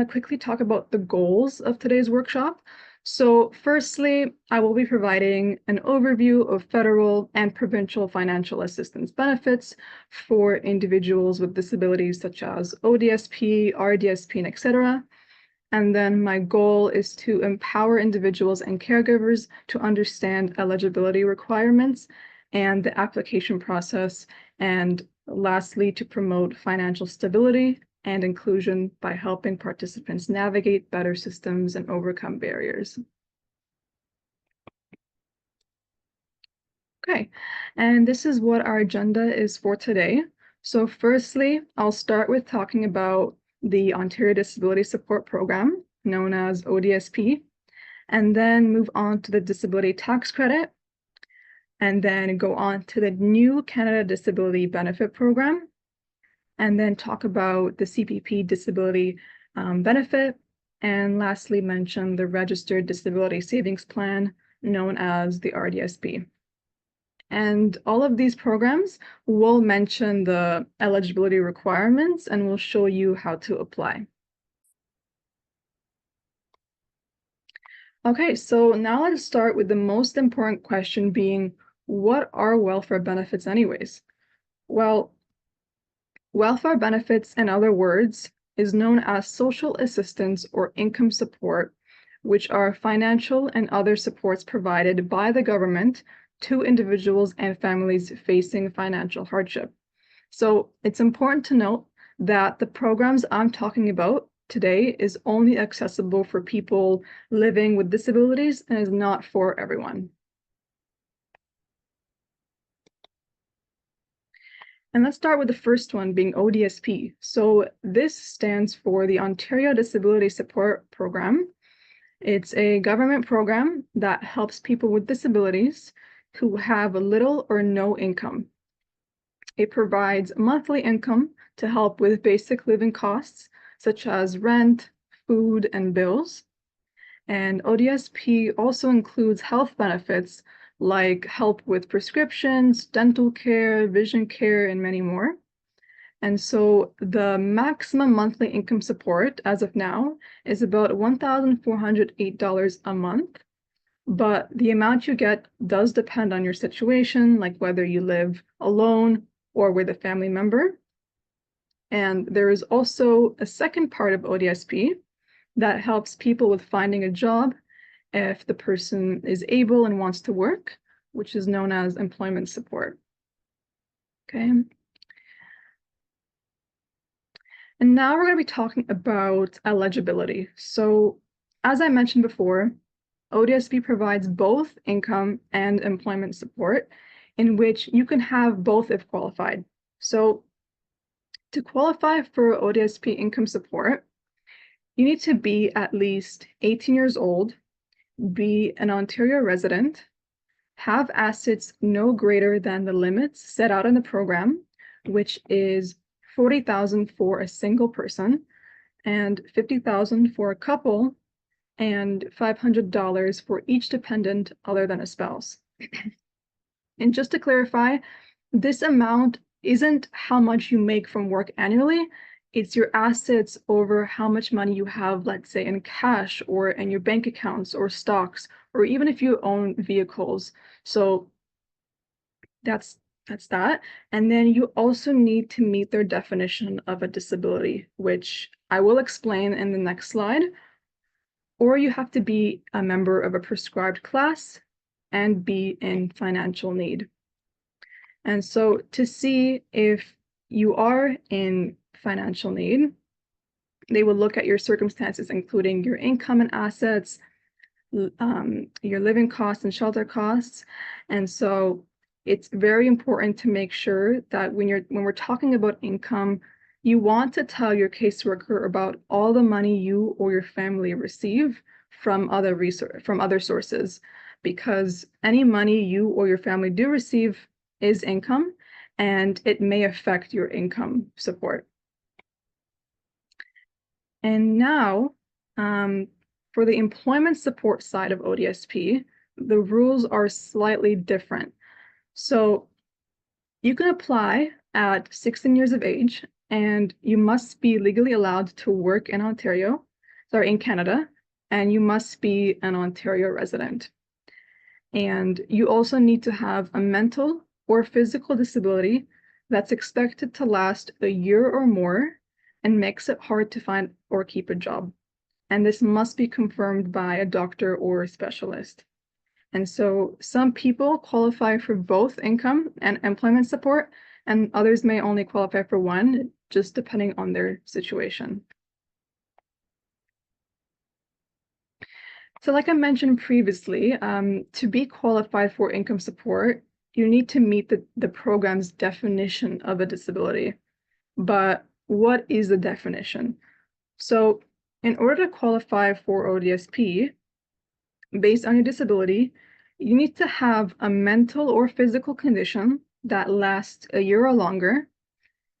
to quickly talk about the goals of today's workshop. So firstly, I will be providing an overview of federal and provincial financial assistance benefits for individuals with disabilities such as ODSP, RDSP, and etc. And then my goal is to empower individuals and caregivers to understand eligibility requirements and the application process. And lastly, to promote financial stability and inclusion by helping participants navigate better systems and overcome barriers. Okay, and this is what our agenda is for today. So firstly, I'll start with talking about the Ontario Disability Support Program, known as ODSP, and then move on to the Disability Tax Credit, and then go on to the new Canada Disability Benefit Program, and then talk about the CPP Disability Benefit, and lastly mention the Registered Disability Savings Plan, known as the RDSP. And all of these programs will mention the eligibility requirements and will show you how to apply. Okay, so now let's start with the most important question being, what are welfare benefits anyways? Well, welfare benefits, in other words, is known as social assistance or income support, which are financial and other supports provided by the government to individuals and families facing financial hardship. So it's important to note that the programs I'm talking about today is only accessible for people living with disabilities and is not for everyone. And let's start with the first one being ODSP. So this stands for the Ontario Disability Support Program. It's a government program that helps people with disabilities who have little or no income. It provides monthly income to help with basic living costs, such as rent, food, and bills. And ODSP also includes health benefits like help with prescriptions, dental care, vision care, and many more. And so the maximum monthly income support as of now is about $1,408 a month. But the amount you get does depend on your situation, like whether you live alone or with a family member. And there is also a second part of ODSP that helps people with finding a job if the person is able and wants to work, which is known as employment support. Okay. And now we're going to be talking about eligibility. So as I mentioned before, ODSP provides both income and employment support, in which you can have both if qualified. So to qualify for ODSP income support, you need to be at least 18 years old, be an Ontario resident, have assets no greater than the limits set out in the program, which is $40,000 for a single person and $50,000 for a couple, and $500 for each dependent other than a spouse. And just to clarify, this amount isn't how much you make from work annually, it's your assets over how much money you have, let's say, in cash or in your bank accounts or stocks, or even if you own vehicles. So that's that. And then you also need to meet their definition of a disability, which I will explain in the next slide. Or you have to be a member of a prescribed class and be in financial need. And so to see if you are in financial need, they will look at your circumstances, including your income and assets, your living costs and shelter costs. And so it's very important to make sure that when we're talking about income, you want to tell your caseworker about all the money you or your family receive from other sources, because any money you or your family do receive is income, and it may affect your income support. And now, for the employment support side of ODSP, the rules are slightly different. So you can apply at 16 years of age, and you must be legally allowed to work in Ontario in Canada, and you must be an Ontario resident. And you also need to have a mental or physical disability that's expected to last a year or more and makes it hard to find or keep a job. And this must be confirmed by a doctor or a specialist. And so some people qualify for both income and employment support, and others may only qualify for one, just depending on their situation. So like I mentioned previously, to be qualified for income support, you need to meet the program's definition of a disability. But what is the definition? So in order to qualify for ODSP, based on your disability, you need to have a mental or physical condition that lasts a year or longer,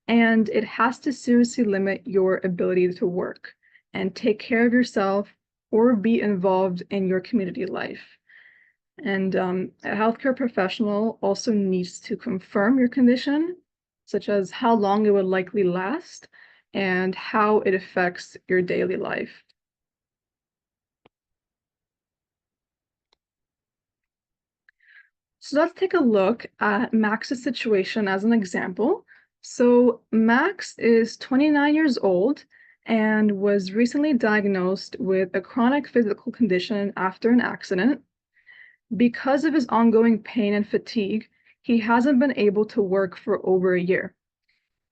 and it has to seriously limit your ability to work and take care of yourself or be involved in your community life. And a healthcare professional also needs to confirm your condition, such as how long it would likely last and how it affects your daily life. So let's take a look at Max's situation as an example. So Max is 29 years old and was recently diagnosed with a chronic physical condition after an accident. Because of his ongoing pain and fatigue, he hasn't been able to work for over a year.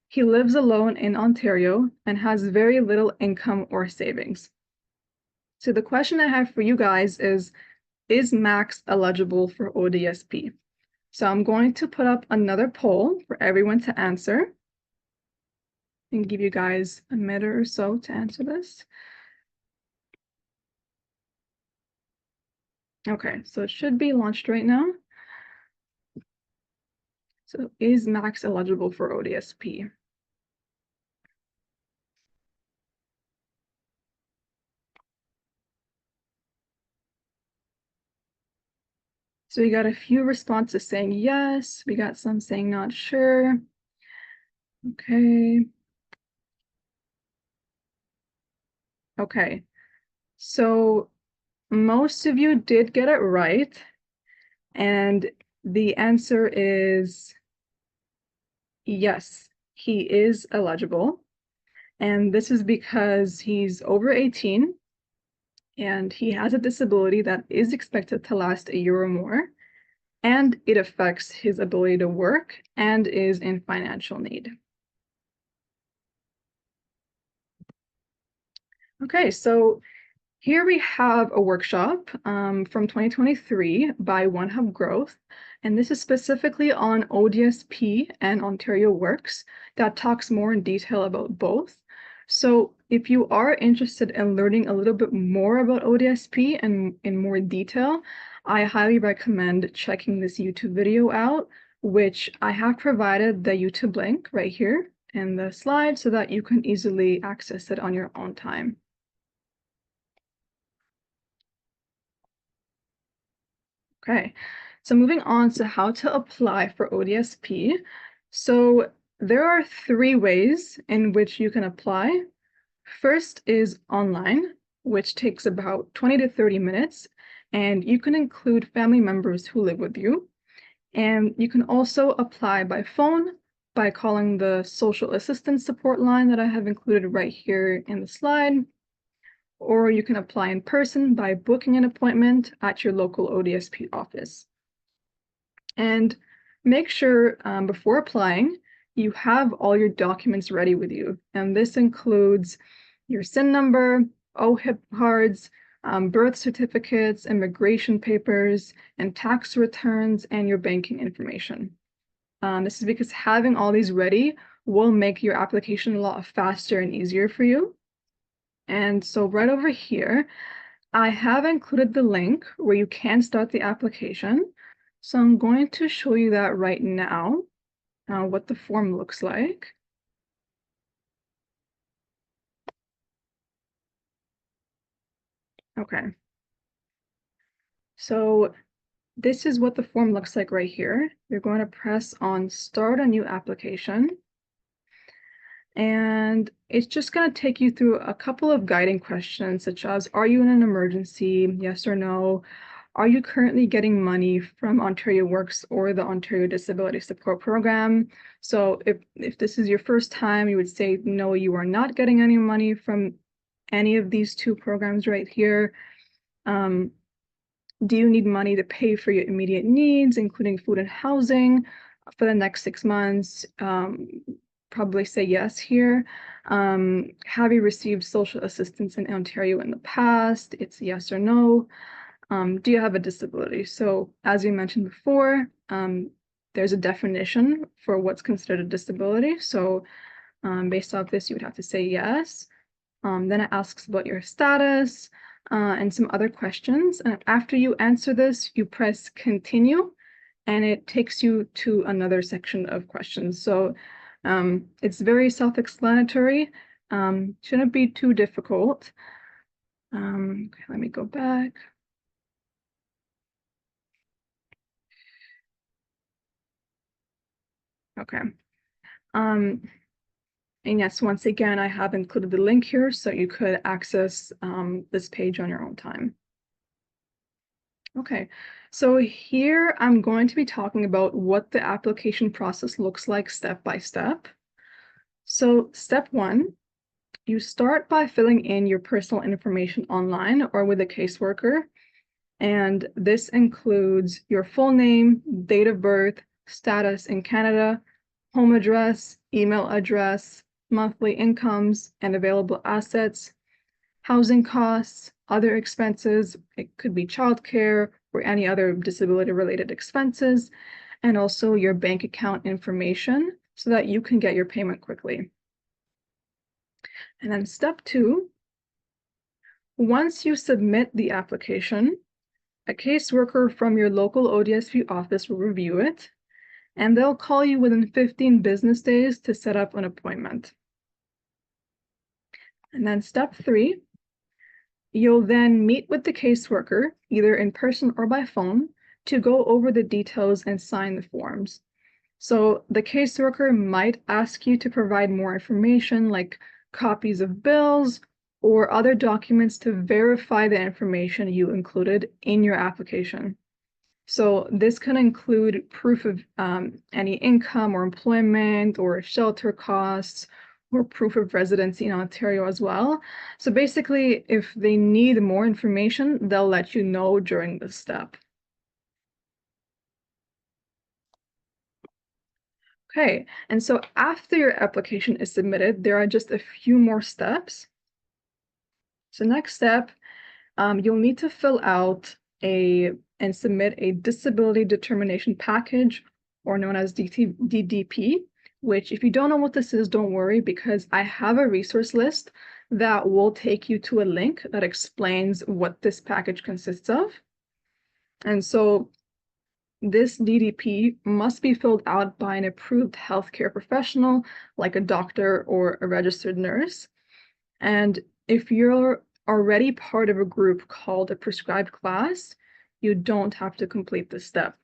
He lives alone in Ontario and has very little income or savings. So the question I have for you guys is Max eligible for ODSP? So I'm going to put up another poll for everyone to answer and give you guys a minute or so to answer this. Okay, so it should be launched right now. So is Max eligible for ODSP? So we got a few responses saying yes. We got some saying not sure. Okay. Okay. So most of you did get it right. And the answer is yes, he is eligible. And this is because he's over 18 and he has a disability that is expected to last a year or more, and it affects his ability to work and is in financial need. Okay, so here we have a workshop from 2023 by OneHub Growth, and this is specifically on ODSP and Ontario Works that talks more in detail about both. So if you are interested in learning a little bit more about ODSP and in more detail, I highly recommend checking this YouTube video out, which I have provided the YouTube link right here in the slide so that you can easily access it on your own time. Okay, so moving on to how to apply for ODSP. So there are 3 ways in which you can apply. First is online, which takes about 20 to 30 minutes, and you can include family members who live with you. And you can also apply by phone by calling the social assistance support line that I have included right here in the slide. Or you can apply in person by booking an appointment at your local ODSP office. And make sure before applying, you have all your documents ready with you. And this includes your SIN number, OHIP cards, birth certificates, immigration papers, and tax returns, and your banking information. This is because having all these ready will make your application a lot faster and easier for you. And so right over here, I have included the link where you can start the application. So I'm going to show you that right now, what the form looks like. Okay. So this is what the form looks like right here. You're going to press on Start a New Application. And it's just going to take you through a couple of guiding questions, such as, are you in an emergency? Yes or no? Are you currently getting money from Ontario Works or the Ontario Disability Support Program? So if this is your first time, you would say, no, you are not getting any money from any of these two programs right here. Do you need money to pay for your immediate needs, including food and housing, for the next 6 months? Probably say yes here. Have you received social assistance in Ontario in the past? It's yes or no. Do you have a disability? So as we mentioned before, there's a definition for what's considered a disability. So based off this, you would have to say yes. Then it asks about your status and some other questions. And after you answer this, you press continue, and it takes you to another section of questions. So it's very self-explanatory. Shouldn't be too difficult. Okay, let me go back. Okay. And yes, once again, I have included the link here so you could access this page on your own time. Okay, so here I'm going to be talking about what the application process looks like step by step. So step 1, you start by filling in your personal information online or with a caseworker. And this includes your full name, date of birth, status in Canada, home address, email address, monthly incomes and available assets, housing costs, other expenses. It could be childcare or any other disability-related expenses, and also your bank account information so that you can get your payment quickly. And then step 2, once you submit the application, a caseworker from your local ODSP office will review it, and they'll call you within 15 business days to set up an appointment. And then step 3, you'll then meet with the caseworker, either in person or by phone, to go over the details and sign the forms. So the caseworker might ask you to provide more information, like copies of bills or other documents to verify the information you included in your application. So this can include proof of any income or employment or shelter costs or proof of residency in Ontario as well. So basically, if they need more information, they'll let you know during this step. Okay, and so after your application is submitted, there are just a few more steps. So next step, you'll need to fill out and submit a disability determination package, or known as DDP, which if you don't know what this is, don't worry, because I have a resource list that will take you to a link that explains what this package consists of. And so this DDP must be filled out by an approved healthcare professional, like a doctor or a registered nurse. And if you're already part of a group called a prescribed class, you don't have to complete this step.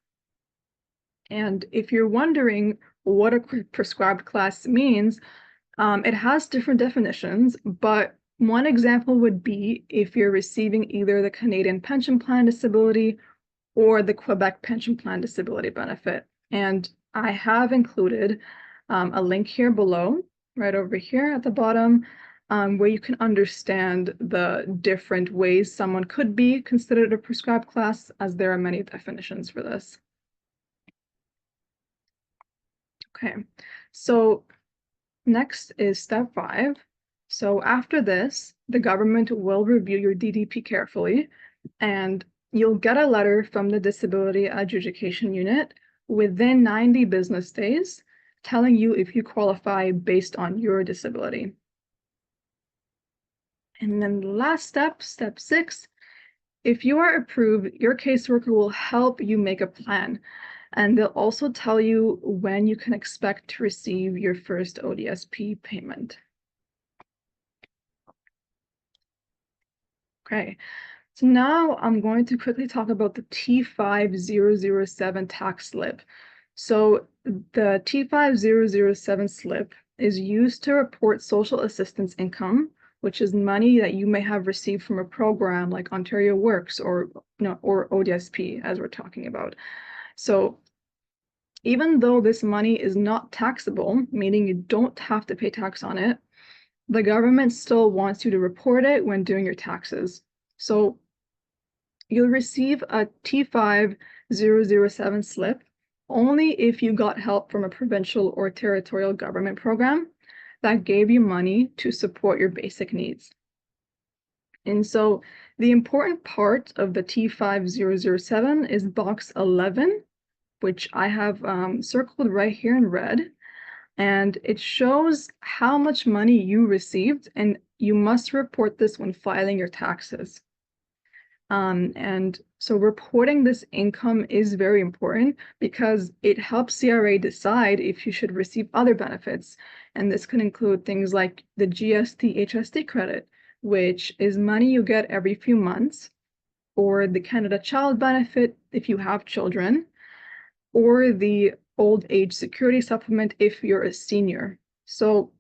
And if you're wondering what a prescribed class means, it has different definitions, but one example would be if you're receiving either the Canadian Pension Plan Disability or the Quebec Pension Plan Disability Benefit. And I have included a link here below, right over here at the bottom, where you can understand the different ways someone could be considered a prescribed class, as there are many definitions for this. Okay, so next is step 5. So after this, the government will review your DDP carefully, and you'll get a letter from the Disability Adjudication Unit within 90 business days telling you if you qualify based on your disability. And then the last step, step 6, if you are approved, your caseworker will help you make a plan, and they'll also tell you when you can expect to receive your first ODSP payment. Okay, so now I'm going to quickly talk about the T5007 tax slip. So the T5007 slip is used to report social assistance income, which is money that you may have received from a program like Ontario Works or ODSP, as we're talking about. So even though this money is not taxable, meaning you don't have to pay tax on it, the government still wants you to report it when doing your taxes. So you'll receive a T5007 slip only if you got help from a provincial or territorial government program that gave you money to support your basic needs. And so the important part of the T5007 is box 11, which I have circled right here in red. And it shows how much money you received, and you must report this when filing your taxes. And so reporting this income is very important because it helps CRA decide if you should receive other benefits. And this can include things like the GST-HST credit, which is money you get every few months, or the Canada Child Benefit if you have children, or the Old Age Security Supplement if you're a senior. So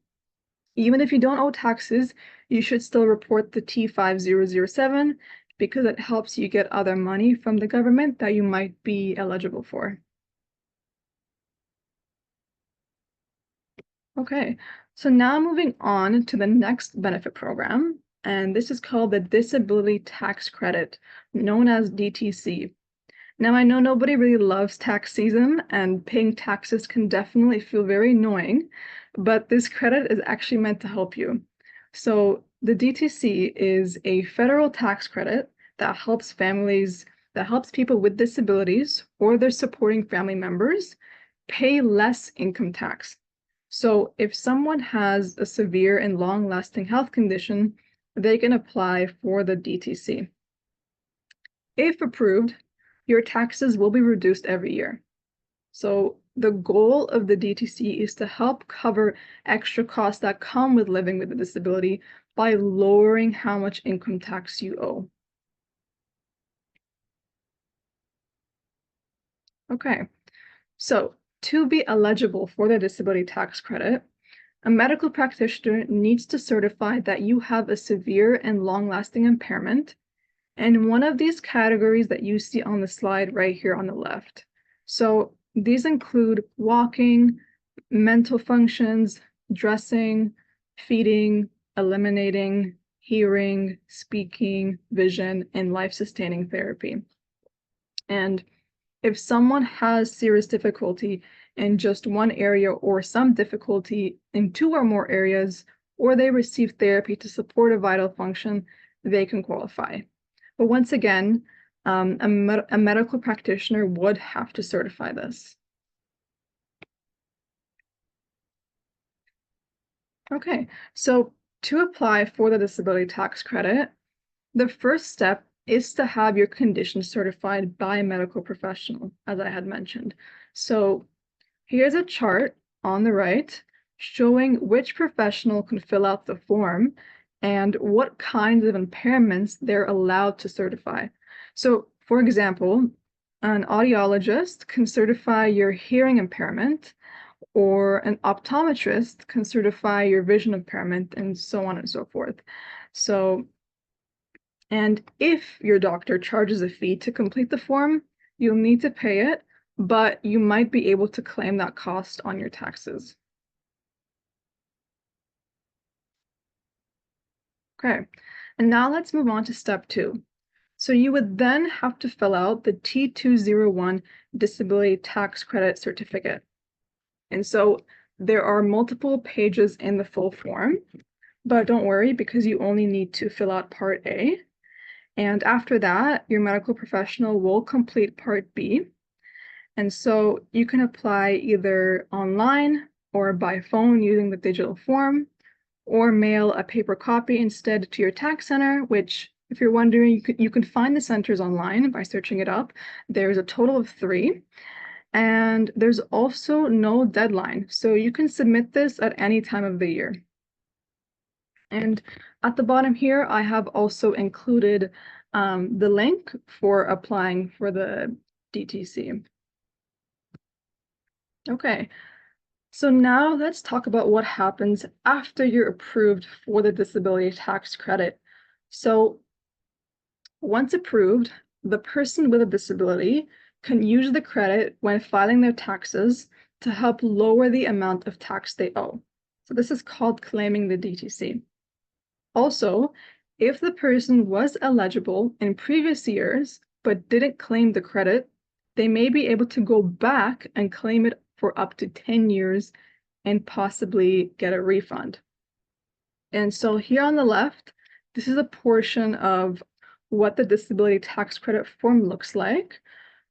even if you don't owe taxes, you should still report the T5007 because it helps you get other money from the government that you might be eligible for. Okay, so now moving on to the next benefit program, and this is called the Disability Tax Credit, known as DTC. Now, I know nobody really loves tax season, and paying taxes can definitely feel very annoying, but this credit is actually meant to help you. So the DTC is a federal tax credit that helps people with disabilities or their supporting family members pay less income tax. So if someone has a severe and long-lasting health condition, they can apply for the DTC. If approved, your taxes will be reduced every year. So the goal of the DTC is to help cover extra costs that come with living with a disability by lowering how much income tax you owe. Okay, so to be eligible for the disability tax credit, a medical practitioner needs to certify that you have a severe and long-lasting impairment, and one of these categories that you see on the slide right here on the left. So these include walking, mental functions, dressing, feeding, eliminating, hearing, speaking, vision, and life-sustaining therapy. And if someone has serious difficulty in just one area or some difficulty in two or more areas, or they receive therapy to support a vital function, they can qualify. But once again, a medical practitioner would have to certify this. Okay, so to apply for the disability tax credit, the first step is to have your condition certified by a medical professional, as I had mentioned. So here's a chart on the right showing which professional can fill out the form and what kinds of impairments they're allowed to certify. So, for example, an audiologist can certify your hearing impairment, or an optometrist can certify your vision impairment, and so on and so forth. So, and if your doctor charges a fee to complete the form, you'll need to pay it, but you might be able to claim that cost on your taxes. Okay, and now let's move on to step 2. So you would then have to fill out the T201 Disability Tax Credit Certificate. And so there are multiple pages in the full form, but don't worry because you only need to fill out Part A. And after that, your medical professional will complete Part B. And so you can apply either online or by phone using the digital form, or mail a paper copy instead to your tax center, which, if you're wondering, you can find the centers online by searching it up. There's a total of 3. And there's also no deadline, so you can submit this at any time of the year. And at the bottom here, I have also included the link for applying for the DTC. Okay, So now let's talk about what happens after you're approved for the disability tax credit. So once approved, the person with a disability can use the credit when filing their taxes to help lower the amount of tax they owe. So this is called claiming the DTC. Also, if the person was eligible in previous years but didn't claim the credit, they may be able to go back and claim it for up to 10 years and possibly get a refund. And so here on the left, this is a portion of what the disability tax credit form looks like.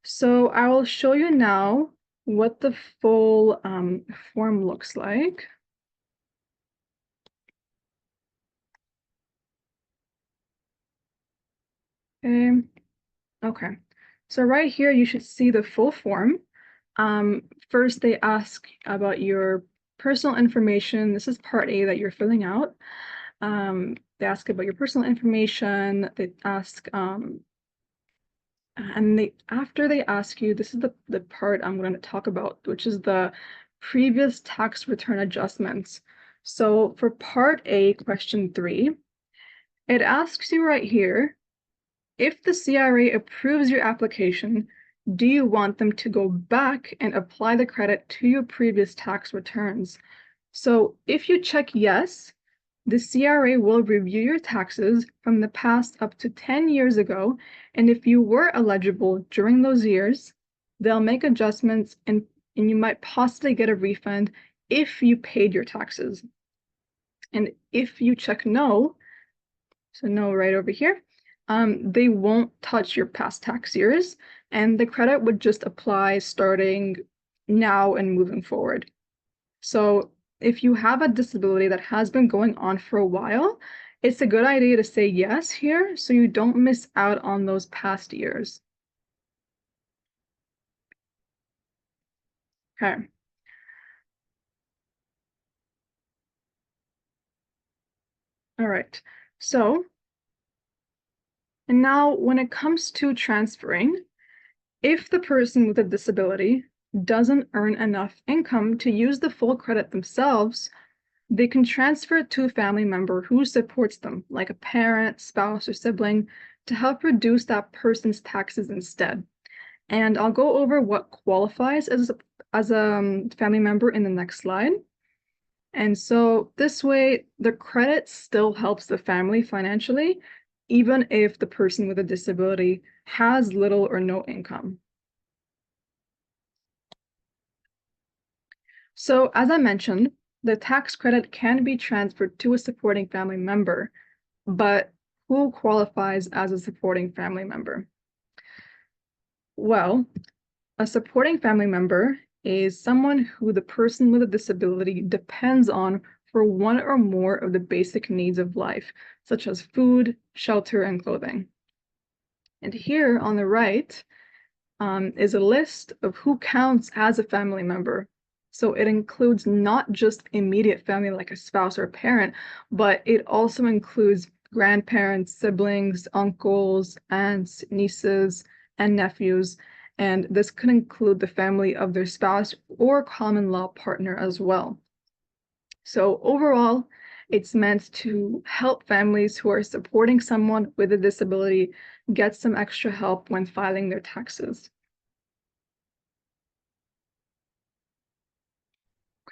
So I will show you now what the full form looks like. Okay. So right here, you should see the full form. First, they ask about your personal information. This is part A that you're filling out. They ask about your personal information. They ask, and after they ask you, this is the part I'm going to talk about, which is the previous tax return adjustments. So for part A, question 3, it asks you right here, if the CRA approves your application, do you want them to go back and apply the credit to your previous tax returns? So if you check yes, the CRA will review your taxes from the past up to 10 years ago, and if you were eligible during those years, they'll make adjustments and you might possibly get a refund if you paid your taxes. And if you check no, so no right over here, they won't touch your past tax years, and the credit would just apply starting now and moving forward. So if you have a disability that has been going on for a while, it's a good idea to say yes here so you don't miss out on those past years. Okay. All right. So, and now when it comes to transferring, if the person with a disability doesn't earn enough income to use the full credit themselves, they can transfer it to a family member who supports them, like a parent, spouse, or sibling, to help reduce that person's taxes instead. And I'll go over what qualifies as a family member in the next slide. And so this way, the credit still helps the family financially, even if the person with a disability has little or no income. So as I mentioned, the tax credit can be transferred to a supporting family member, but who qualifies as a supporting family member? Well, a supporting family member is someone who the person with a disability depends on for one or more of the basic needs of life, such as food, shelter, and clothing. And here on the right is a list of who counts as a family member. So it includes not just immediate family like a spouse or a parent, but it also includes grandparents, siblings, uncles, aunts, nieces, and nephews. And this could include the family of their spouse or common law partner as well. So overall, it's meant to help families who are supporting someone with a disability get some extra help when filing their taxes.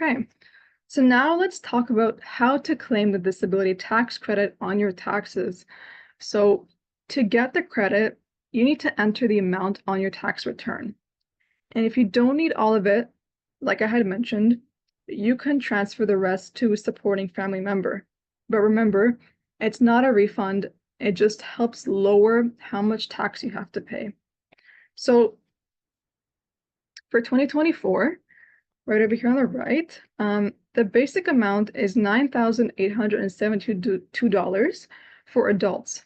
Okay, so now let's talk about how to claim the disability tax credit on your taxes. So to get the credit, you need to enter the amount on your tax return. And if you don't need all of it, like I had mentioned, you can transfer the rest to a supporting family member. But remember, it's not a refund. It just helps lower how much tax you have to pay. So for 2024, right over here on the right, the basic amount is $9,872 for adults.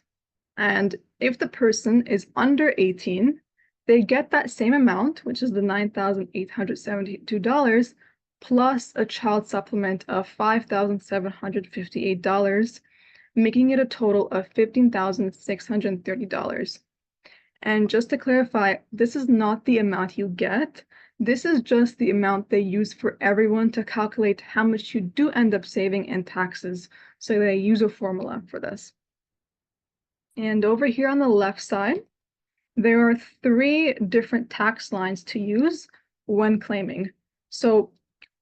And if the person is under 18, they get that same amount, which is the $9,872, plus a child supplement of $5,758, making it a total of $15,630. And just to clarify, this is not the amount you get. This is just the amount they use for everyone to calculate how much you do end up saving in taxes. So they use a formula for this. And over here on the left side, there are 3 different tax lines to use when claiming. So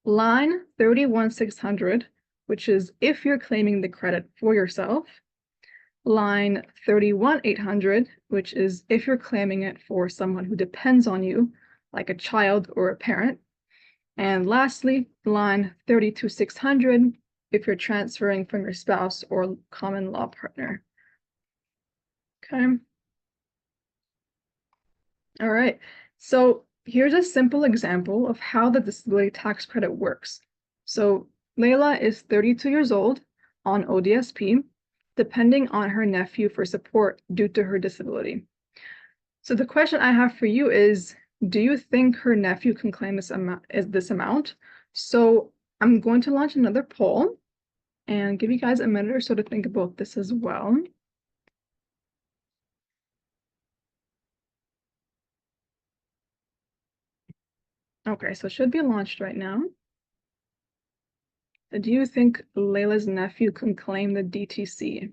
line 31,600, which is if you're claiming the credit for yourself. Line 31,800, which is if you're claiming it for someone who depends on you, like a child or a parent. And lastly, line 32,600, if you're transferring from your spouse or common law partner. Okay. All right. So here's a simple example of how the disability tax credit works. So Layla is 32 years old on ODSP, depending on her nephew for support due to her disability. So the question I have for you is, do you think her nephew can claim this amount? So I'm going to launch another poll and give you guys a minute or so to think about this as well. Okay, so it should be launched right now. Do you think Layla's nephew can claim the DTC?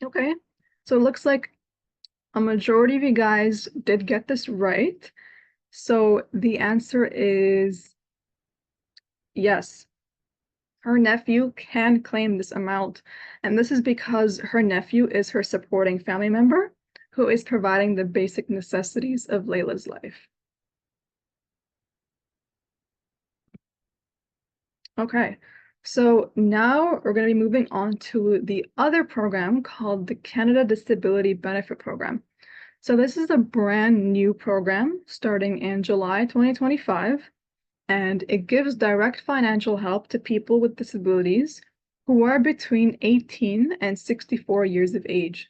Okay, so it looks like a majority of you guys did get this right. So the answer is yes. Her nephew can claim this amount, and this is because her nephew is her supporting family member who is providing the basic necessities of Layla's life. Okay, so now we're going to be moving on to the other program called the Canada Disability Benefit Program. So this is a brand new program starting in July 2025, and it gives direct financial help to people with disabilities who are between 18 and 64 years of age.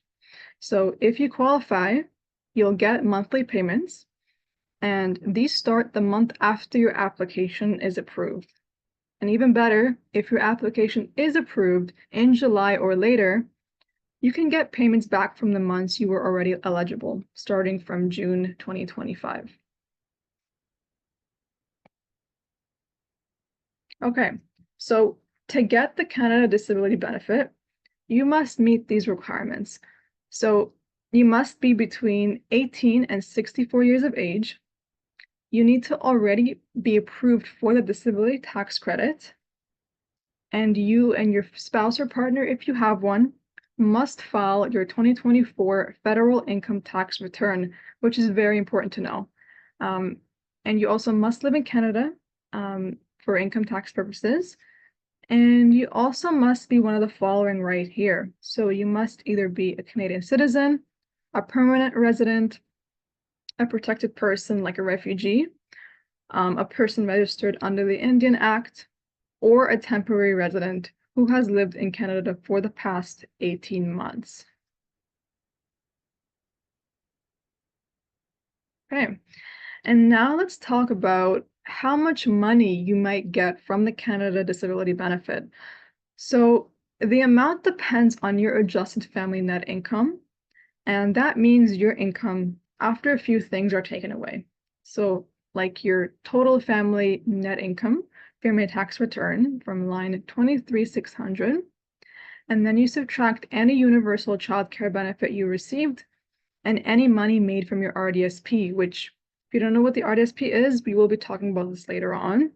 So if you qualify, you'll get monthly payments, and these start the month after your application is approved. And even better, if your application is approved in July or later, you can get payments back from the months you were already eligible, starting from June 2025. Okay, so to get the Canada Disability Benefit, you must meet these requirements. So you must be between 18 and 64 years of age. You need to already be approved for the disability tax credit. And you and your spouse or partner, if you have one, must file your 2024 federal income tax return, which is very important to know. And you also must live in Canada for income tax purposes. And you also must be one of the following right here. So you must either be a Canadian citizen, a permanent resident, a protected person like a refugee, a person registered under the Indian Act, or a temporary resident who has lived in Canada for the past 18 months. Okay, and now let's talk about how much money you might get from the Canada Disability Benefit. So the amount depends on your adjusted family net income, and that means your income after a few things are taken away. So like your total family net income, family tax return from line 23,600, and then you subtract any universal child care benefit you received and any money made from your RDSP, which if you don't know what the RDSP is, we will be talking about this later on.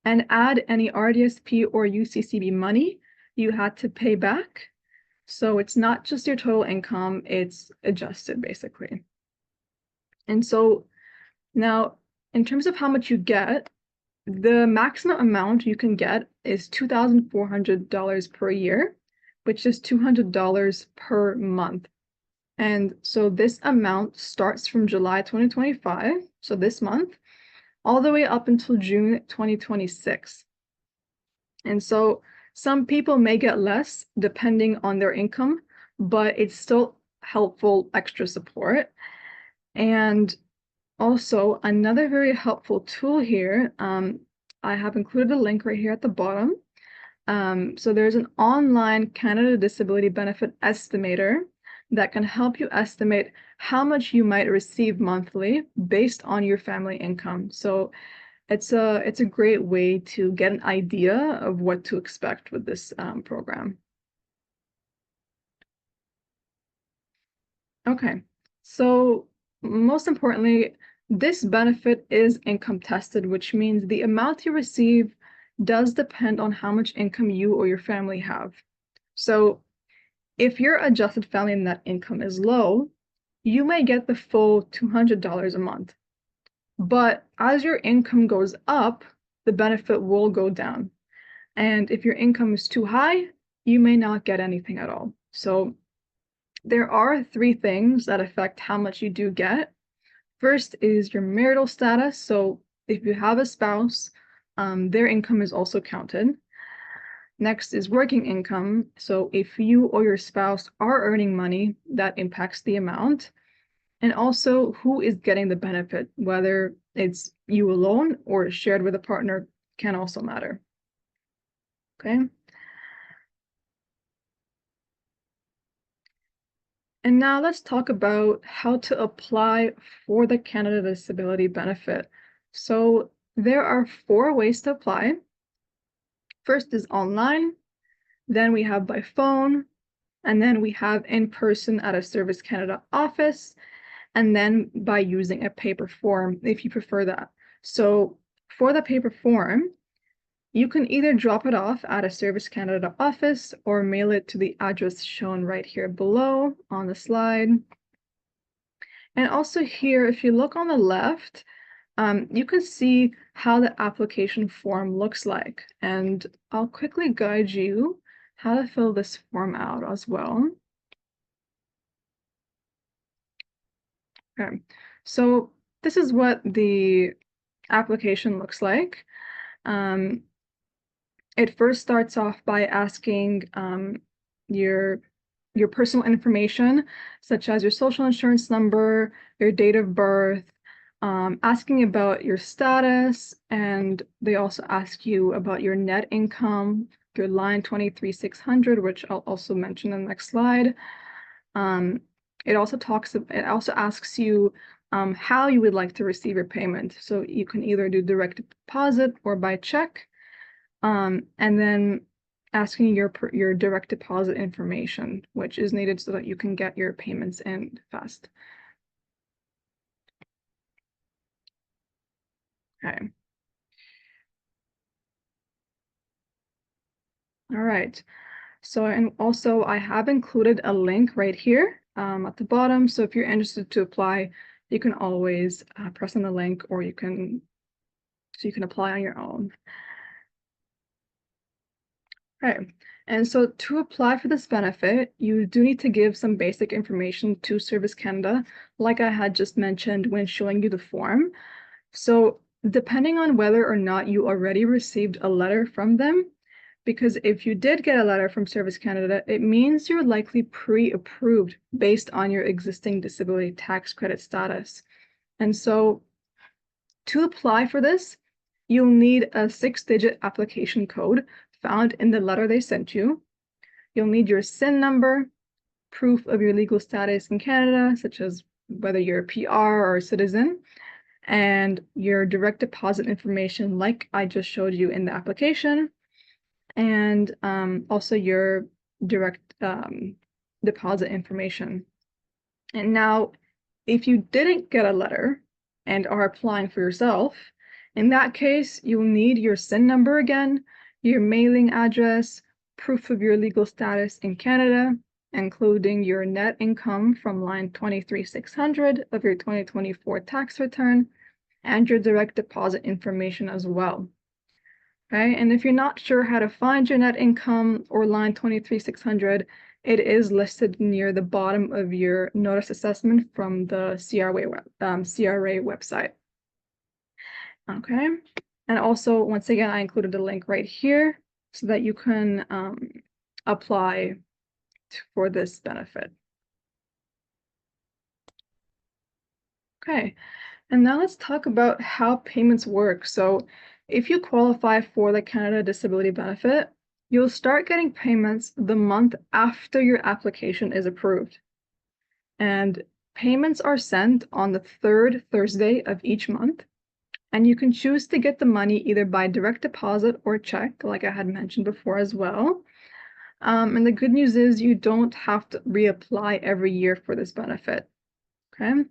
And add any RDSP or UCCB money you had to pay back. So it's not just your total income, it's adjusted basically. And so now in terms of how much you get, the maximum amount you can get is $2,400 per year, which is $200 per month. And so this amount starts from July 2025, so this month, all the way up until June 2026. And so some people may get less depending on their income, but it's still helpful extra support. And also another very helpful tool here, I have included a link right here at the bottom. So there's an online Canada Disability Benefit estimator that can help you estimate how much you might receive monthly based on your family income. So it's a great way to get an idea of what to expect with this program. Okay, so most importantly, this benefit is income tested, which means the amount you receive does depend on how much income you or your family have. So if your adjusted family net income is low, you may get the full $200 a month. But as your income goes up, the benefit will go down. And if your income is too high, you may not get anything at all. So there are three things that affect how much you do get. First is your marital status. So if you have a spouse, their income is also counted. Next is working income. So if you or your spouse are earning money, that impacts the amount. And also who is getting the benefit, whether it's you alone or shared with a partner, can also matter. Okay. And now let's talk about how to apply for the Canada Disability Benefit. So there are 4 ways to apply. First is online, then we have by phone, and then we have in person at a Service Canada office, and then by using a paper form if you prefer that. So for the paper form, you can either drop it off at a Service Canada office or mail it to the address shown right here below on the slide. And also here, if you look on the left, you can see how the application form looks like. And I'll quickly guide you how to fill this form out as well. Okay, so this is what the application looks like. It first starts off by asking your personal information, such as your social insurance number, your date of birth, asking about your status, and they also ask you about your net income, your line 23,600, which I'll also mention in the next slide. It also asks you how you would like to receive your payment. So you can either do direct deposit or by check. And then asking your direct deposit information, which is needed so that you can get your payments in fast. Okay. All right. So, and also I have included a link right here at the bottom. So if you're interested to apply, you can always press on the link, or you can apply on your own. Okay, and so to apply for this benefit, you do need to give some basic information to Service Canada, like I had just mentioned when showing you the form. So depending on whether or not you already received a letter from them, because if you did get a letter from Service Canada, it means you're likely pre-approved based on your existing disability tax credit status. And so to apply for this, you'll need a 6-digit application code found in the letter they sent you. You'll need your SIN number, proof of your legal status in Canada, such as whether you're a PR or a citizen, and your direct deposit information like I just showed you in the application, and also your direct deposit information. And now, if you didn't get a letter and are applying for yourself, in that case, you'll need your SIN number again, your mailing address, proof of your legal status in Canada, including your net income from line 23,600 of your 2024 tax return, and your direct deposit information as well. Okay, and if you're not sure how to find your net income or line 23,600, it is listed near the bottom of your notice assessment from the CRA website. Okay, and also, once again, I included a link right here so that you can apply for this benefit. Okay, and now let's talk about how payments work. So if you qualify for the Canada Disability Benefit, you'll start getting payments the month after your application is approved. And payments are sent on the third Thursday of each month. And you can choose to get the money either by direct deposit or check, like I had mentioned before as well. And the good news is you don't have to reapply every year for this benefit. Okay.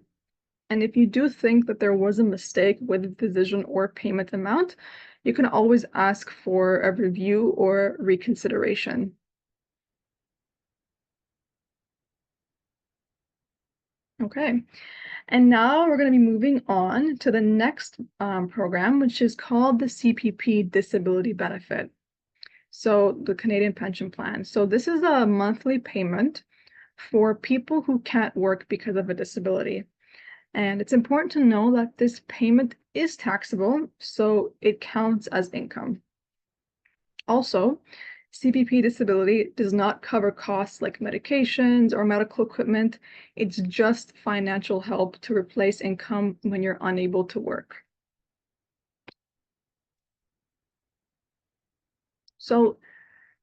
And if you do think that there was a mistake with the decision or payment amount, you can always ask for a review or reconsideration. Okay, and now we're going to be moving on to the next program, which is called the CPP Disability Benefit. So the Canadian Pension Plan. So this is a monthly payment for people who can't work because of a disability. And it's important to know that this payment is taxable, so it counts as income. Also, CPP disability does not cover costs like medications or medical equipment. It's just financial help to replace income when you're unable to work. So,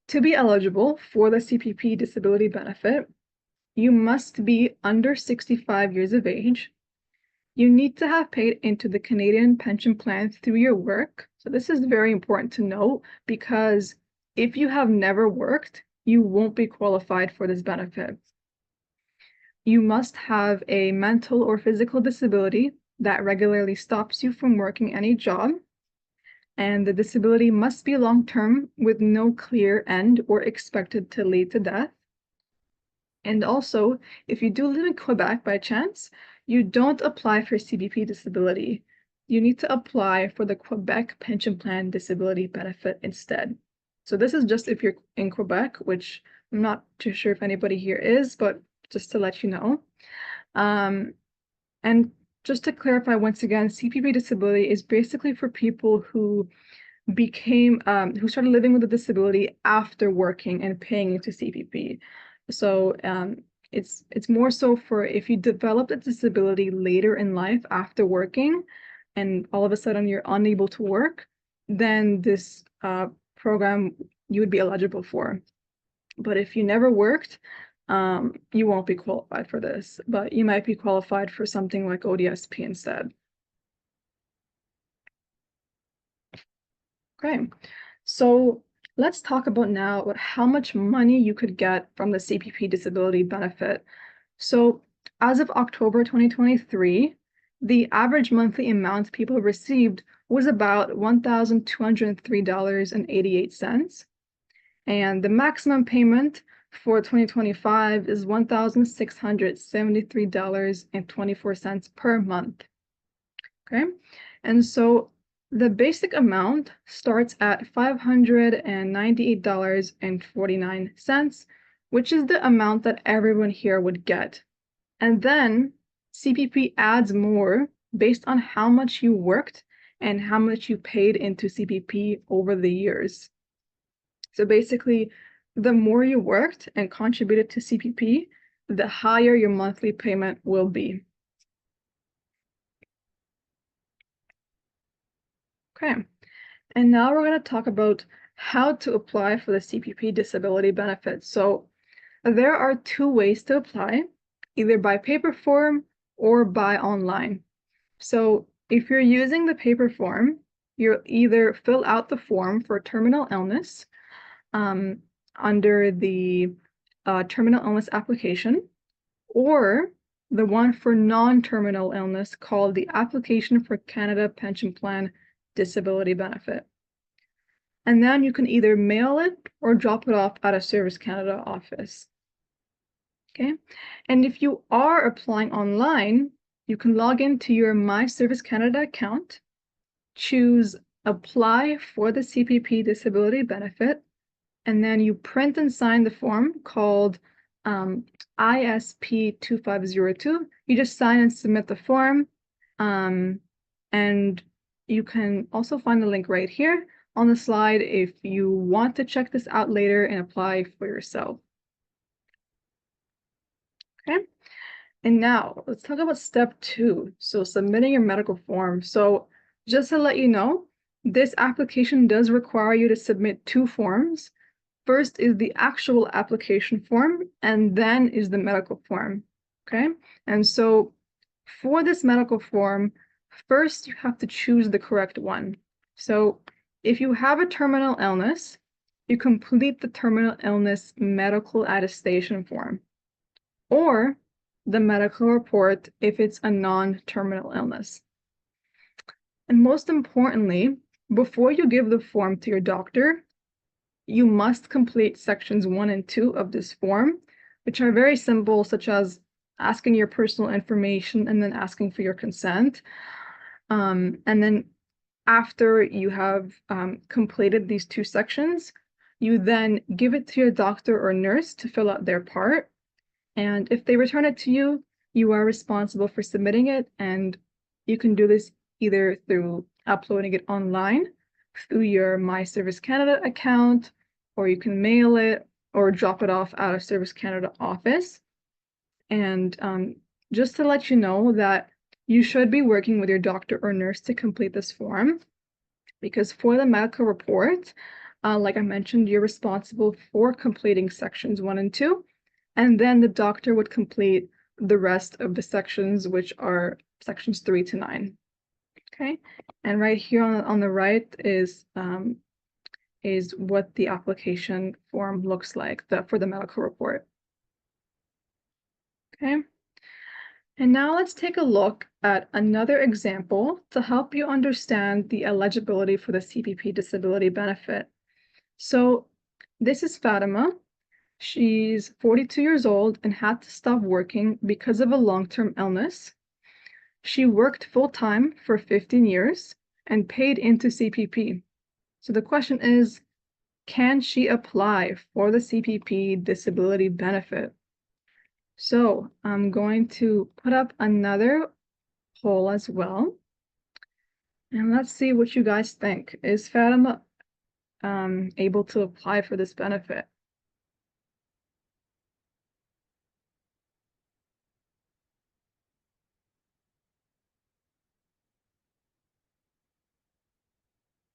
to be eligible for the CPP disability benefit, you must be under 65 years of age. You need to have paid into the Canadian Pension Plan through your work. So this is very important to note because if you have never worked, you won't be qualified for this benefit. You must have a mental or physical disability that regularly stops you from working any job. And the disability must be long-term with no clear end or expected to lead to death. And also, if you do live in Quebec by chance, you don't apply for CPP disability. You need to apply for the Quebec Pension Plan Disability Benefit instead. So this is just if you're in Quebec, which I'm not too sure if anybody here is, but just to let you know. And just to clarify once again, CPP disability is basically for people who who started living with a disability after working and paying into CPP. So it's more so for if you developed a disability later in life after working and all of a sudden you're unable to work, then this program you would be eligible for. But if you never worked, you won't be qualified for this, but you might be qualified for something like ODSP instead. Okay, so let's talk about now about how much money you could get from the CPP disability benefit. So as of October 2023, the average monthly amount people received was about $1,203.88. And the maximum payment for 2025 is $1,673.24 per month. Okay, and so the basic amount starts at $598.49, which is the amount that everyone here would get. And then CPP adds more based on how much you worked and how much you paid into CPP over the years. So basically, the more you worked and contributed to CPP, the higher your monthly payment will be. Okay, and now we're going to talk about how to apply for the CPP disability benefit. So there are two ways to apply, either by paper form or by online. So if you're using the paper form, you'll either fill out the form for terminal illness under the terminal illness application, or the one for non-terminal illness called the Application for Canada Pension Plan Disability Benefit. And then you can either mail it or drop it off at a Service Canada office. Okay, and if you are applying online, you can log into your My Service Canada account, choose Apply for the CPP Disability Benefit, and then you print and sign the form called ISP 2502. You just sign and submit the form, and you can also find the link right here on the slide if you want to check this out later and apply for yourself. Okay, And now let's talk about step 2. So submitting your medical form. So just to let you know, this application does require you to submit 2 forms. First is the actual application form, and then is the medical form. Okay? And so for this medical form, first you have to choose the correct one. So if you have a terminal illness, you complete the terminal illness medical attestation form, or the medical report if it's a non-terminal illness. And most importantly, before you give the form to your doctor, you must complete sections 1 and 2 of this form, which are very simple, such as asking your personal information and then asking for your consent. And then after you have completed these 2 sections, you then give it to your doctor or nurse to fill out their part. And if they return it to you, you are responsible for submitting it, and you can do this either through uploading it online through your My Service Canada account, or you can mail it or drop it off at a Service Canada office. And just to let you know that you should be working with your doctor or nurse to complete this form, because for the medical report, like I mentioned, you're responsible for completing sections 1 and 2, and then the doctor would complete the rest of the sections, which are sections 3 to 9. Okay, and right here on the right is what the application form looks like for the medical report. Okay, and now let's take a look at another example to help you understand the eligibility for the CPP Disability Benefit. So this is Fatima. She's 42 years old and had to stop working because of a long-term illness. She worked full-time for 15 years and paid into CPP. So the question is, can she apply for the CPP Disability Benefit? So I'm going to put up another poll as well. And let's see what you guys think. Is Fatima able to apply for this benefit?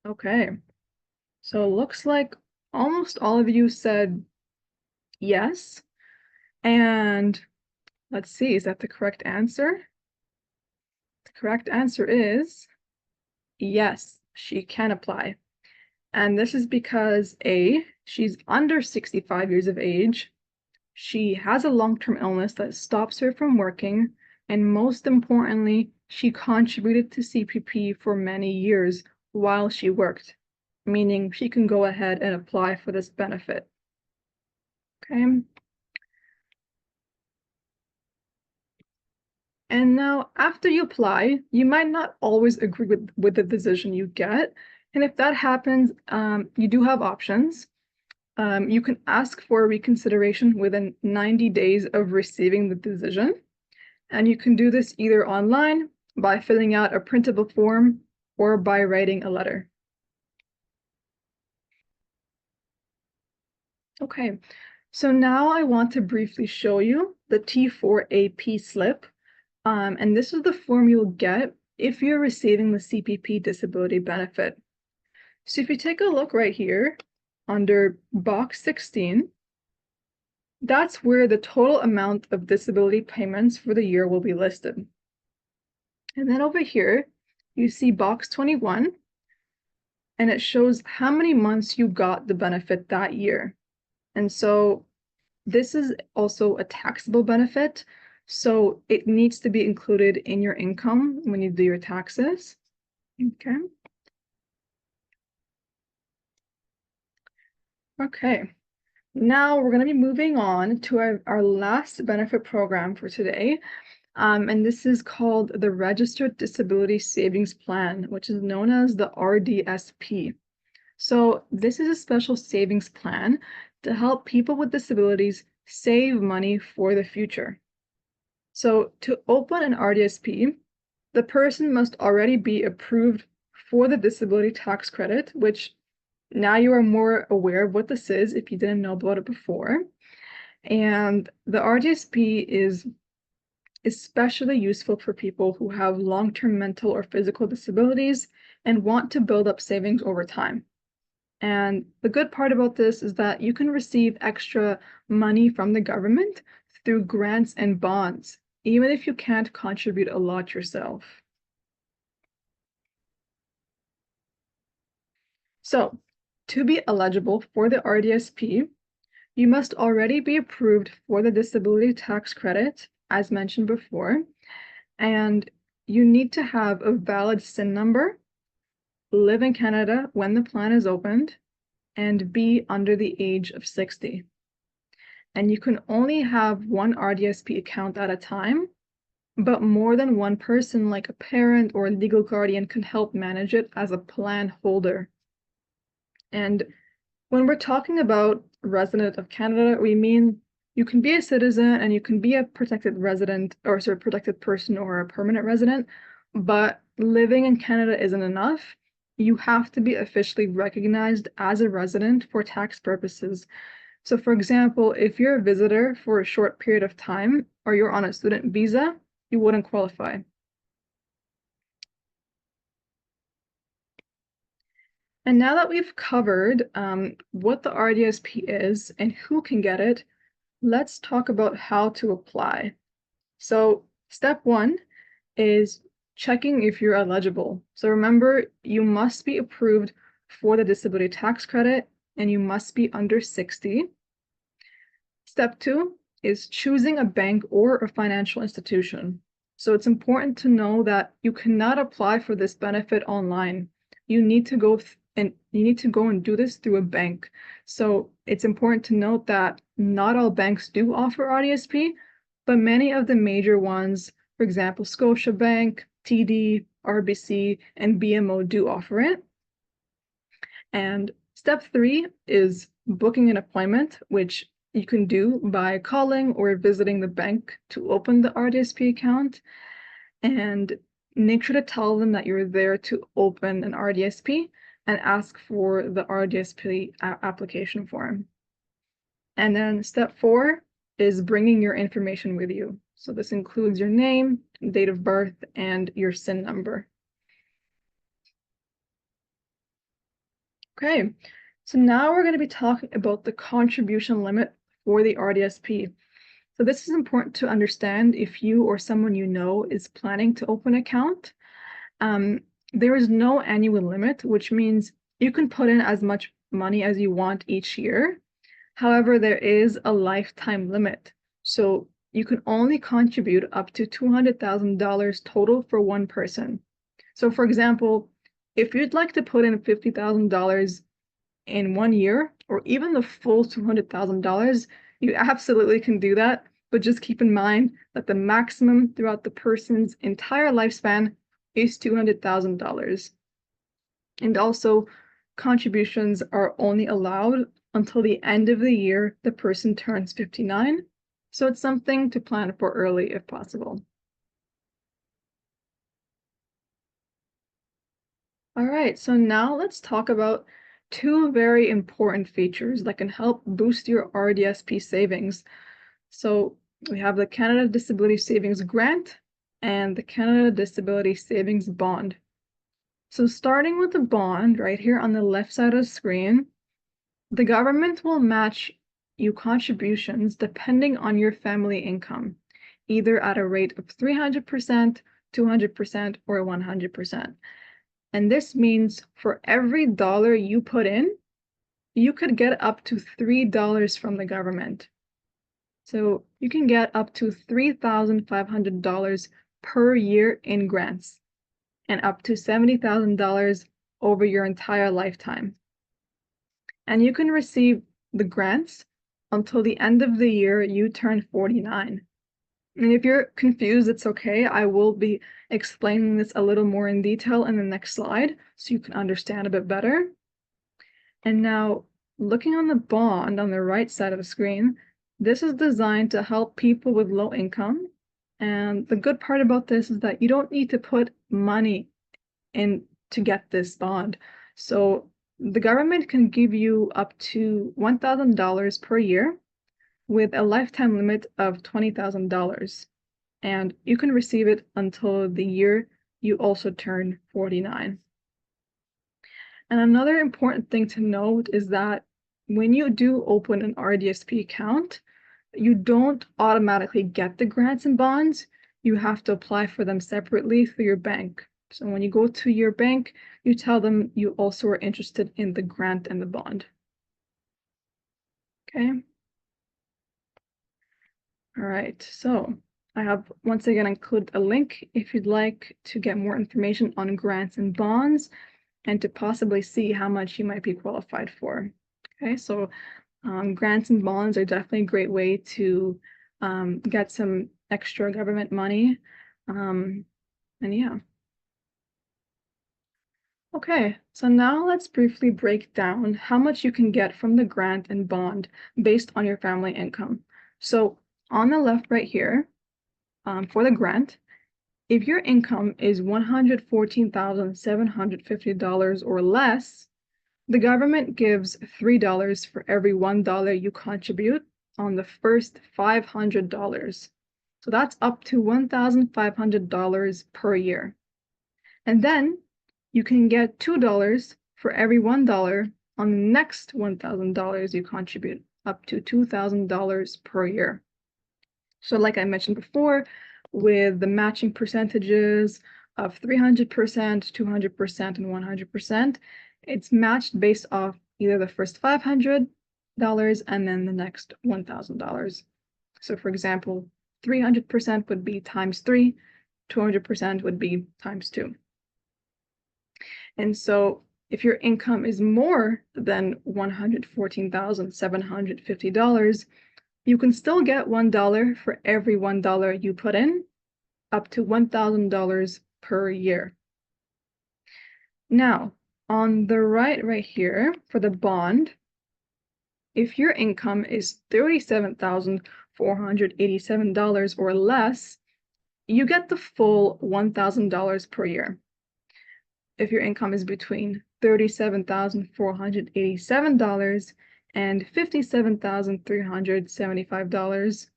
Okay, so it looks like almost all of you said yes. And let's see, is that the correct answer? The correct answer is yes, she can apply. And this is because A, she's under 65 years of age, she has a long-term illness that stops her from working, and most importantly, she contributed to CPP for many years while she worked, meaning she can go ahead and apply for this benefit. Okay. And now, after you apply, you might not always agree with the decision you get. And if that happens, you do have options. You can ask for reconsideration within 90 days of receiving the decision. And you can do this either online, by filling out a printable form, or by writing a letter. Okay, so now I want to briefly show you the T4AP slip. And this is the form you'll get if you're receiving the CPP Disability Benefit. So if you take a look right here under box 16, that's where the total amount of disability payments for the year will be listed. And then over here, you see box 21, and it shows how many months you got the benefit that year. And so this is also a taxable benefit, so it needs to be included in your income when you do your taxes. Okay. Okay. Now we're going to be moving on to our last benefit program for today. And this is called the Registered Disability Savings Plan, which is known as the RDSP. So this is a special savings plan to help people with disabilities save money for the future. So to open an RDSP, the person must already be approved for the disability tax credit, which now you are more aware of what this is if you didn't know about it before. And the RDSP is especially useful for people who have long-term mental or physical disabilities and want to build up savings over time. And the good part about this is that you can receive extra money from the government through grants and bonds, even if you can't contribute a lot yourself. So, to be eligible for the RDSP, you must already be approved for the disability tax credit, as mentioned before, and you need to have a valid SIN number, live in Canada when the plan is opened, and be under the age of 60. And you can only have one RDSP account at a time, but more than one person, like a parent or a legal guardian, can help manage it as a plan holder. And when we're talking about resident of Canada, we mean you can be a citizen and you can be a protected resident or protected person or a permanent resident, but living in Canada isn't enough. You have to be officially recognized as a resident for tax purposes. So for example, if you're a visitor for a short period of time or you're on a student visa, you wouldn't qualify. And now that we've covered what the RDSP is and who can get it, let's talk about how to apply. So step one is checking if you're eligible. So remember, you must be approved for the disability tax credit and you must be under 60. Step two is choosing a bank or a financial institution. So it's important to know that you cannot apply for this benefit online. You need to go and do this through a bank. So it's important to note that not all banks do offer RDSP, but many of the major ones, for example, Scotiabank, TD, RBC, and BMO do offer it. And step three is booking an appointment, which you can do by calling or visiting the bank to open the RDSP account. And make sure to tell them that you're there to open an RDSP and ask for the RDSP application form. And then step four is bringing your information with you. So this includes your name, date of birth, and your SIN number. Okay, so now we're going to be talking about the contribution limit for the RDSP. So this is important to understand if you or someone you know is planning to open an account. There is no annual limit, which means you can put in as much money as you want each year. However, there is a lifetime limit. So you can only contribute up to $200,000 total for one person. So for example, if you'd like to put in $50,000 in 1 year, or even the full $200,000, you absolutely can do that. But just keep in mind that the maximum throughout the person's entire lifespan is $200,000. And also, contributions are only allowed until the end of the year the person turns 59. So it's something to plan for early if possible. All right, so now let's talk about two very important features that can help boost your RDSP savings. So we have the Canada Disability Savings Grant and the Canada Disability Savings Bond. So starting with the bond right here on the left side of the screen, the government will match you contributions depending on your family income, either at a rate of 300%, 200%, or 100%. And this means for every dollar you put in, you could get up to $3 from the government. So you can get up to $3,500 per year in grants and up to $70,000 over your entire lifetime. And you can receive the grants until the end of the year you turn 49. And if you're confused, it's okay. I will be explaining this a little more in detail in the next slide so you can understand a bit better. And now, looking on the bond on the right side of the screen, this is designed to help people with low income. And the good part about this is that you don't need to put money in to get this bond. So the government can give you up to $1,000 per year with a lifetime limit of $20,000. and you can receive it until the year you also turn 49. And another important thing to note is that when you do open an RDSP account, you don't automatically get the grants and bonds. You have to apply for them separately through your bank. So when you go to your bank, you tell them you also are interested in the grant and the bond. Okay. All right, so I have once again included a link if you'd like to get more information on grants and bonds and to possibly see how much you might be qualified for. Okay, so grants and bonds are definitely a great way to get some extra government money. And yeah. Okay, so now let's briefly break down how much you can get from the grant and bond based on your family income. So on the left right here, for the grant, if your income is $114,750 or less, the government gives $3 for every $1 you contribute on the first $500. So that's up to $1,500 per year. And then you can get $2 for every $1 on the next $1,000 you contribute, up to $2,000 per year. So like I mentioned before, with the matching percentages of 300%, 200%, and 100%, it's matched based off either the first $500 and then the next $1,000. So for example, 300% would be times 3, 200% would be times 2. And so if your income is more than $114,750, you can still get $1 for every $1 you put in, up to $1,000 per year. Now, on the right here, for the bond, if your income is $37,487 or less, you get the full $1,000 per year. If your income is between $37,487 and $57,375,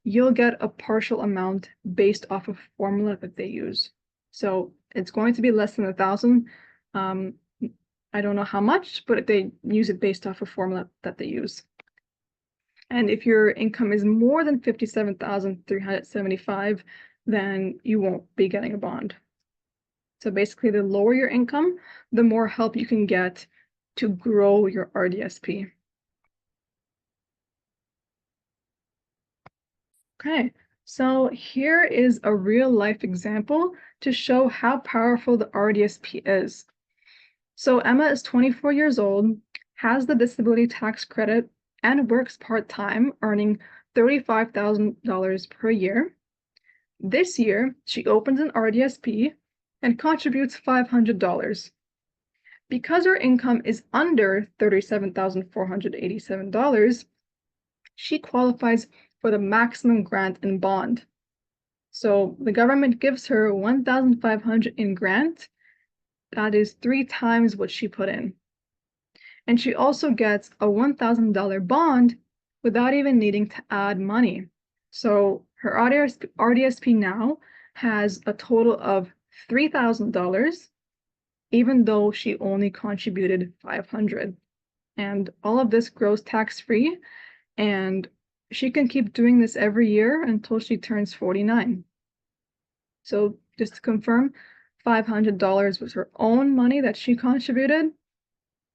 you'll get a partial amount based off of a formula that they use. So it's going to be less than 1,000. I don't know how much, but they use it based off a formula that they use. And if your income is more than $57,375, then you won't be getting a bond. So basically, the lower your income, the more help you can get to grow your RDSP. Okay, so here is a real life example to show how powerful the RDSP is. So Emma is 24 years old, has the disability tax credit, and works part-time, earning $35,000 per year. This year, she opens an RDSP and contributes $500. Because her income is under $37,487, she qualifies for the maximum grant and bond. So the government gives her $1,500 in grant. That is 3 times what she put in. And she also gets a $1,000 bond without even needing to add money. So her RDSP now has a total of $3,000, even though she only contributed $500. And all of this grows tax-free, and she can keep doing this every year until she turns 49. So just to confirm, $500 was her own money that she contributed,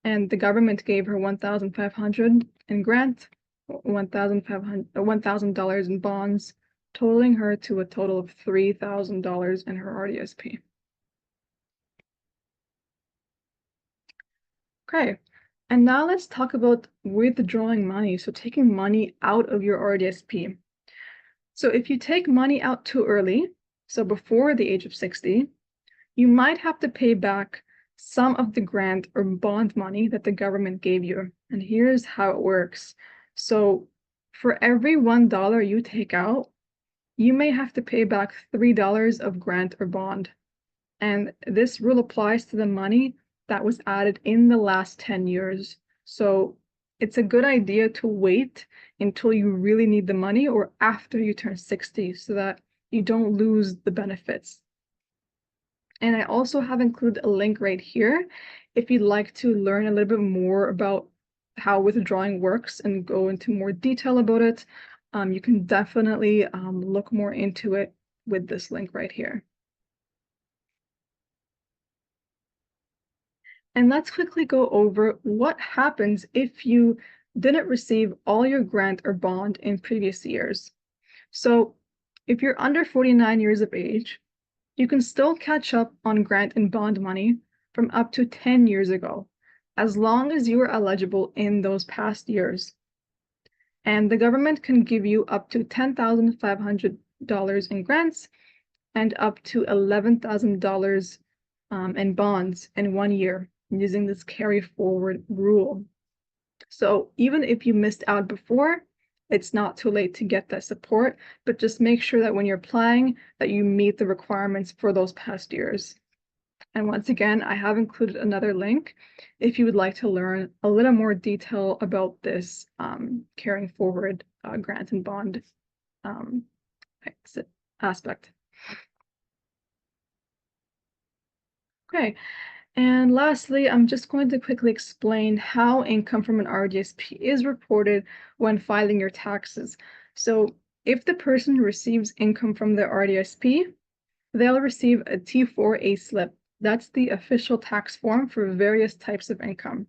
and the government gave her $1,500 in grant, $1,000 in bonds, totaling her to a total of $3,000 in her RDSP. Okay, and now let's talk about withdrawing money, so taking money out of your RDSP. So if you take money out too early, so before the age of 60, you might have to pay back some of the grant or bond money that the government gave you. And here's how it works. So for every $1 you take out, you may have to pay back $3 of grant or bond. And this rule applies to the money that was added in the last 10 years. So it's a good idea to wait until you really need the money or after you turn 60 so that you don't lose the benefits. And I also have included a link right here if you'd like to learn a little bit more about how withdrawing works and go into more detail about it. You can definitely look more into it with this link right here. And let's quickly go over what happens if you didn't receive all your grant or bond in previous years. So if you're under 49 years of age, you can still catch up on grant and bond money from up to 10 years ago, as long as you were eligible in those past years. And the government can give you up to $10,500 in grants and up to $11,000 in bonds in 1 year using this carry forward rule. So even if you missed out before, it's not too late to get that support, but just make sure that when you're applying that you meet the requirements for those past years. And once again, I have included another link if you would like to learn a little more detail about this carrying forward grant and bond aspect. Okay, and lastly, I'm just going to quickly explain how income from an RDSP is reported when filing your taxes. So if the person receives income from the RDSP, they'll receive a T4A slip. That's the official tax form for various types of income.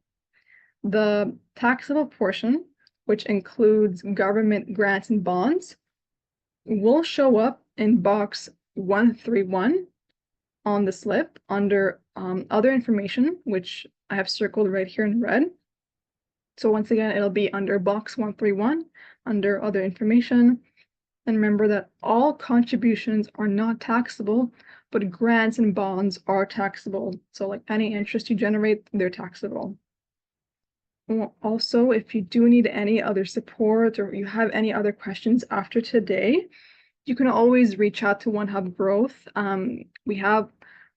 The taxable portion, which includes government grants and bonds, will show up in box 131 on the slip under other information, which I have circled right here in red. So once again, it'll be under box 131 under other information. And remember that all contributions are not taxable, but grants and bonds are taxable. So like any interest you generate, they're taxable. Also, if you do need any other support or you have any other questions after today, you can always reach out to OneHub Growth. We have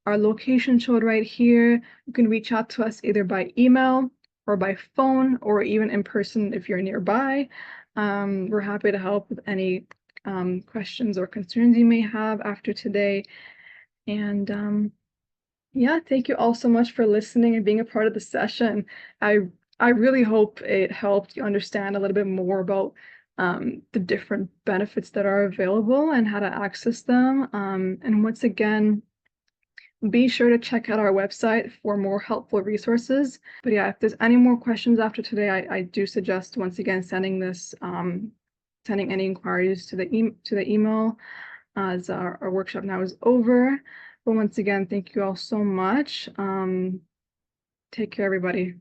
our location showed right here. You can reach out to us either by email or by phone or even in person if you're nearby. We're happy to help with any questions or concerns you may have after today. And yeah, thank you all so much for listening and being a part of the session. I really hope it helped you understand a little bit more about the different benefits that are available and how to access them. And once again, be sure to check out our website for more helpful resources. But yeah, if there's any more questions after today, I do suggest once again sending any inquiries to the email as our workshop now is over. But once again, thank you all so much. Take care, everybody.